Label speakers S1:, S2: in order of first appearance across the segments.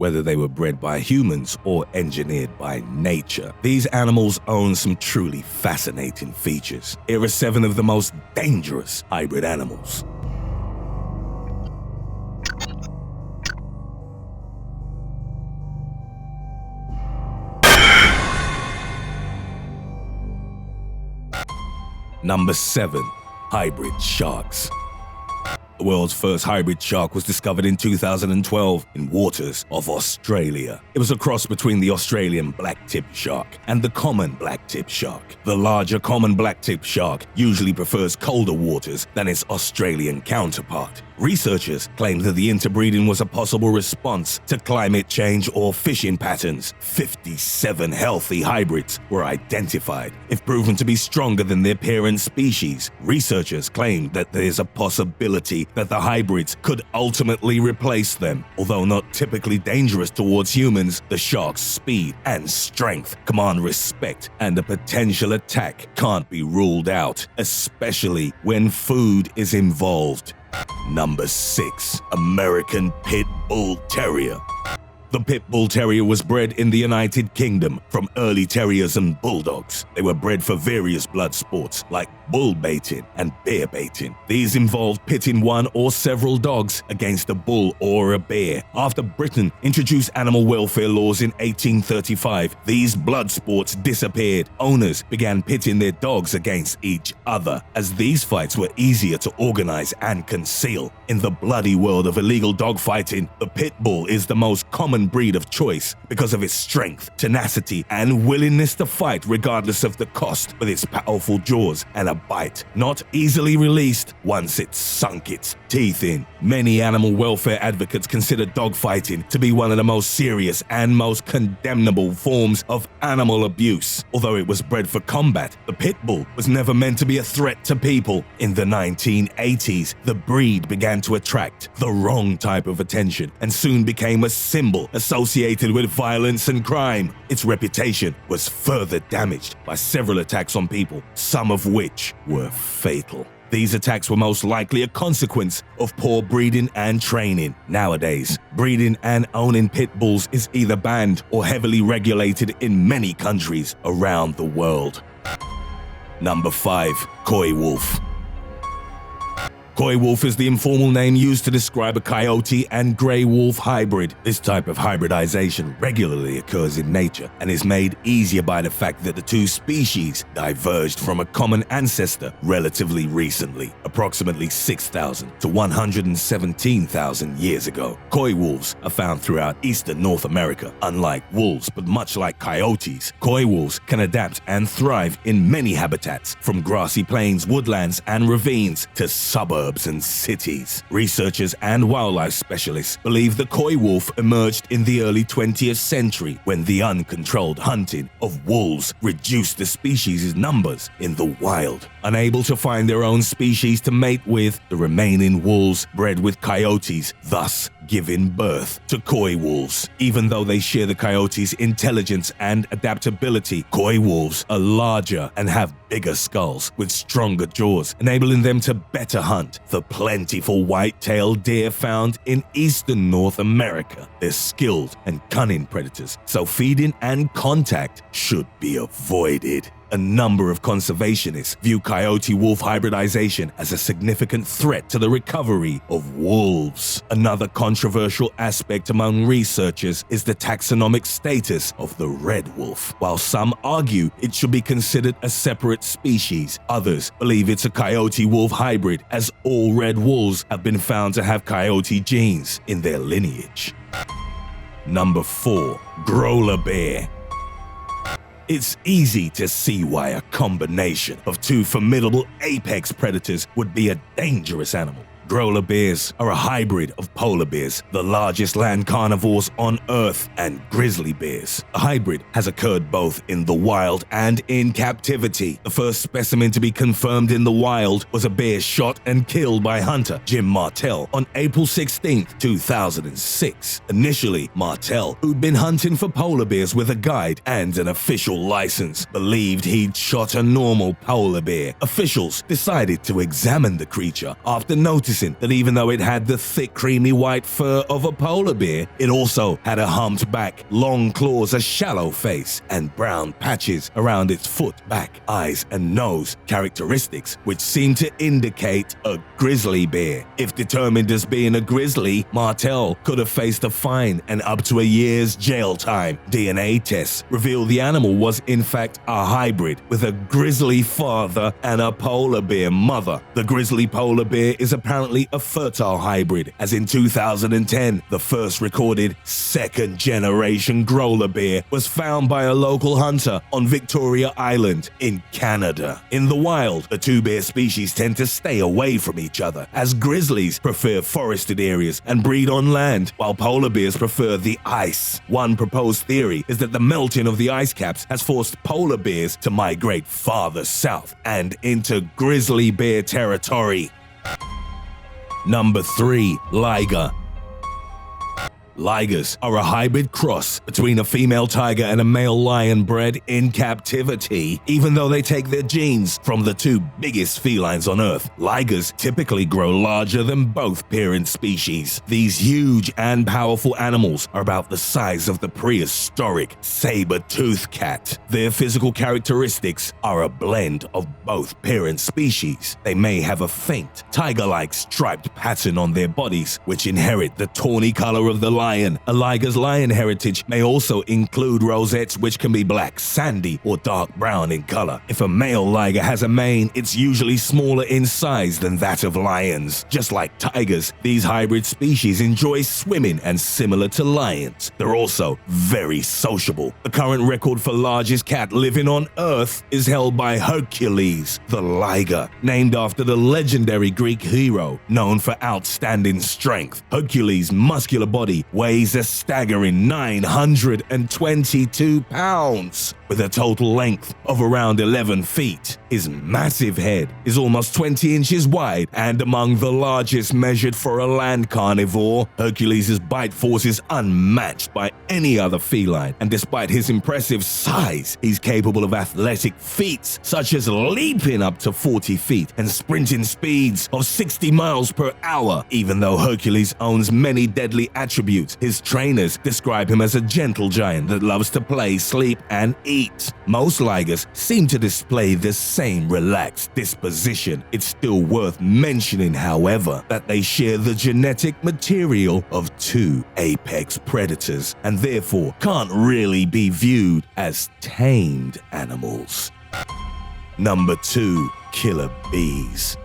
S1: whether they were bred by humans or engineered by nature. These animals own some truly fascinating features. Here are 7 of the most dangerous hybrid animals. Number 7. Hybrid sharks. The world's first hybrid shark was discovered in 2012 in waters of Australia. It was a cross between the Australian blacktip shark and the common blacktip shark. The larger common blacktip shark usually prefers colder waters than its Australian counterpart. Researchers claimed that the interbreeding was a possible response to climate change or fishing patterns. 57 healthy hybrids were identified. If proven to be stronger than their parent species, researchers claimed that there's a possibility that the hybrids could ultimately replace them. Although not typically dangerous towards humans, the shark's speed and strength command respect, and a potential attack can't be ruled out, especially when food is involved. Number 6. American Pit Bull Terrier. The Pit Bull Terrier was bred in the United Kingdom from early Terriers and Bulldogs. They were bred for various blood sports like bull baiting and bear baiting. These involved pitting one or several dogs against a bull or a bear. After Britain introduced animal welfare laws in 1835, these blood sports disappeared. Owners began pitting their dogs against each other, as these fights were easier to organize and conceal. In the bloody world of illegal dogfighting, the pit bull is the most common breed of choice because of its strength, tenacity, and willingness to fight regardless of the cost, with its powerful jaws and a bite not easily released once it's sunk its teeth in. Many animal welfare advocates consider dogfighting to be one of the most serious and most condemnable forms of animal abuse. Although it was bred for combat, the pit bull was never meant to be a threat to people. In the 1980s, the breed began to attract the wrong type of attention and soon became a symbol associated with violence and crime. Its reputation was further damaged by several attacks on people, some of which were fatal. These attacks were most likely a consequence of poor breeding and training. Nowadays, breeding and owning pit bulls is either banned or heavily regulated in many countries around the world. Number 5. Coy wolf. Coy wolf is the informal name used to describe a coyote and gray wolf hybrid. This type of hybridization regularly occurs in nature and is made easier by the fact that the two species diverged from a common ancestor relatively recently, approximately 6,000 to 117,000 years ago. Coy wolves are found throughout eastern North America. Unlike wolves, but much like coyotes, coy wolves can adapt and thrive in many habitats, from grassy plains, woodlands, and ravines to suburbs and cities. Researchers and wildlife specialists believe the coy wolf emerged in the early 20th century when the uncontrolled hunting of wolves reduced the species' numbers in the wild. Unable to find their own species to mate with, the remaining wolves bred with coyotes, thus giving birth to coy wolves. Even though they share the coyote's intelligence and adaptability, coy wolves are larger and have bigger skulls with stronger jaws, enabling them to better hunt the plentiful white-tailed deer found in eastern North America. They're skilled and cunning predators, so feeding and contact should be avoided. A number of conservationists view coyote-wolf hybridization as a significant threat to the recovery of wolves. Another controversial aspect among researchers is the taxonomic status of the red wolf. While some argue it should be considered a separate species, others believe it's a coyote-wolf hybrid, as all red wolves have been found to have coyote genes in their lineage. Number 4. Growler bear. It's easy to see why a combination of two formidable apex predators would be a dangerous animal. Growler bears are a hybrid of polar bears, the largest land carnivores on Earth, and grizzly bears. The hybrid has occurred both in the wild and in captivity. The first specimen to be confirmed in the wild was a bear shot and killed by hunter Jim Martell on April 16, 2006. Initially, Martell, who'd been hunting for polar bears with a guide and an official license, believed he'd shot a normal polar bear. Officials decided to examine the creature after noticing noticing that even though it had the thick creamy white fur of a polar bear, it also had a humped back, long claws, a shallow face, and brown patches around its foot, back, eyes, and nose, characteristics which seem to indicate a grizzly bear. If determined as being a grizzly, Martel could have faced a fine and up to a year's jail time. DNA tests reveal the animal was in fact a hybrid with a grizzly father and a polar bear mother. The grizzly polar bear is apparently a fertile hybrid, as in 2010, the first recorded second-generation growler bear was found by a local hunter on Victoria Island in Canada. In the wild, the two bear species tend to stay away from each other, as grizzlies prefer forested areas and breed on land, while polar bears prefer the ice. One proposed theory is that the melting of the ice caps has forced polar bears to migrate farther south and into grizzly bear territory. Number 3. Liger. Ligers are a hybrid cross between a female tiger and a male lion bred in captivity. Even though they take their genes from the two biggest felines on Earth, ligers typically grow larger than both parent species. These huge and powerful animals are about the size of the prehistoric saber-toothed cat. Their physical characteristics are a blend of both parent species. They may have a faint, tiger-like striped pattern on their bodies, which inherit the tawny color of the lion. A liger's lion heritage may also include rosettes, which can be black, sandy, or dark brown in color. If a male liger has a mane, it's usually smaller in size than that of lions. Just like tigers, these hybrid species enjoy swimming, and similar to lions, they're also very sociable. The current record for largest cat living on Earth is held by Hercules, the liger, named after the legendary Greek hero known for outstanding strength. Hercules' muscular body weighs a staggering 922 pounds, with a total length of around 11 feet. His massive head is almost 20 inches wide and among the largest measured for a land carnivore. Hercules' bite force is unmatched by any other feline, and despite his impressive size, he's capable of athletic feats such as leaping up to 40 feet and sprinting speeds of 60 miles per hour. Even though Hercules owns many deadly attributes, his trainers describe him as a gentle giant that loves to play, sleep, and eat. Most ligers seem to display the same relaxed disposition. It's still worth mentioning, however, that they share the genetic material of two apex predators and therefore can't really be viewed as tamed animals. Number 2. Killer bees.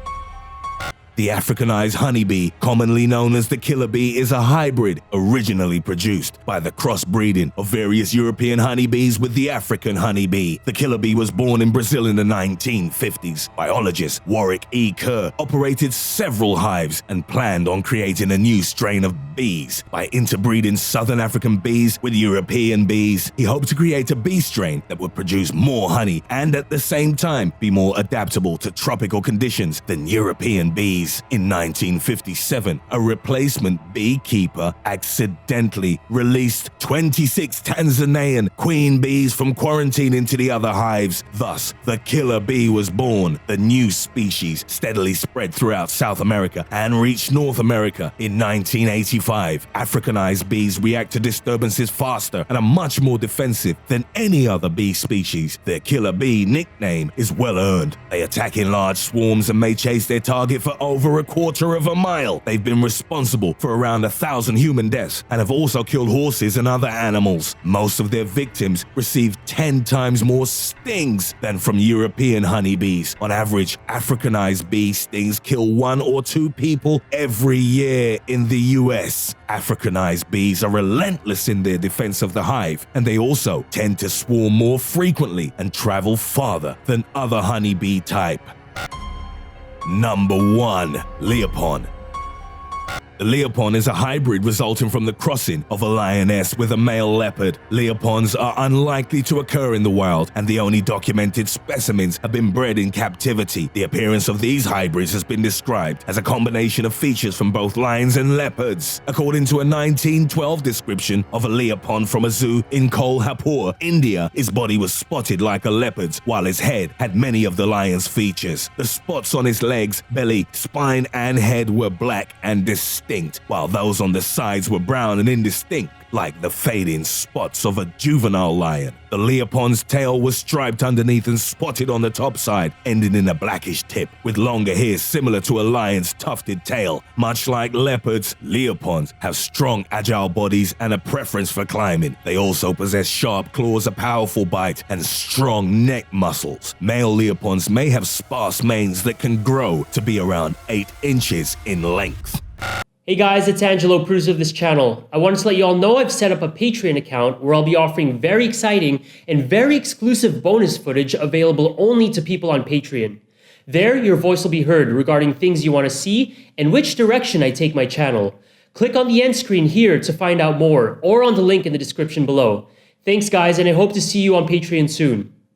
S1: The Africanized honeybee, commonly known as the killer bee, is a hybrid originally produced by the crossbreeding of various European honeybees with the African honeybee. The killer bee was born in Brazil in the 1950s. Biologist Warwick E. Kerr operated several hives and planned on creating a new strain of bees. By interbreeding Southern African bees with European bees, he hoped to create a bee strain that would produce more honey and at the same time be more adaptable to tropical conditions than European bees. In 1957, a replacement beekeeper accidentally released 26 Tanzanian queen bees from quarantine into the other hives. Thus, the killer bee was born. The new species steadily spread throughout South America and reached North America in 1985. Africanized bees react to disturbances faster and are much more defensive than any other bee species. Their killer bee nickname is well earned. They attack in large swarms and may chase their target for over a quarter of a mile. They've been responsible for around 1,000 human deaths and have also killed horses and other animals. Most of their victims receive 10 times more stings than from European honeybees. On average, Africanized bee stings kill 1 or 2 people every year in the US. Africanized bees are relentless in their defense of the hive, and they also tend to swarm more frequently and travel farther than other honeybee type. Number 1. Leopon. The Leopon is a hybrid resulting from the crossing of a lioness with a male leopard. Leopons are unlikely to occur in the wild, and the only documented specimens have been bred in captivity. The appearance of these hybrids has been described as a combination of features from both lions and leopards. According to a 1912 description of a Leopon from a zoo in Kolhapur, India, his body was spotted like a leopard's, while his head had many of the lion's features. The spots on his legs, belly, spine, and head were black and distinct, while those on the sides were brown and indistinct, like the fading spots of a juvenile lion. The Leopon's tail was striped underneath and spotted on the top side, ending in a blackish tip, with longer hairs similar to a lion's tufted tail. Much like leopards, Leopons have strong, agile bodies and a preference for climbing. They also possess sharp claws, a powerful bite, and strong neck muscles. Male Leopons may have sparse manes that can grow to be around 8 inches in length.
S2: Hey guys, it's Angelo, producer of this channel. I wanted to let you all know I've set up a Patreon account where I'll be offering very exciting and very exclusive bonus footage available only to people on Patreon. There, your voice will be heard regarding things you want to see and which direction I take my channel. Click on the end screen here to find out more, or on the link in the description below. Thanks guys, and I hope to see you on Patreon soon.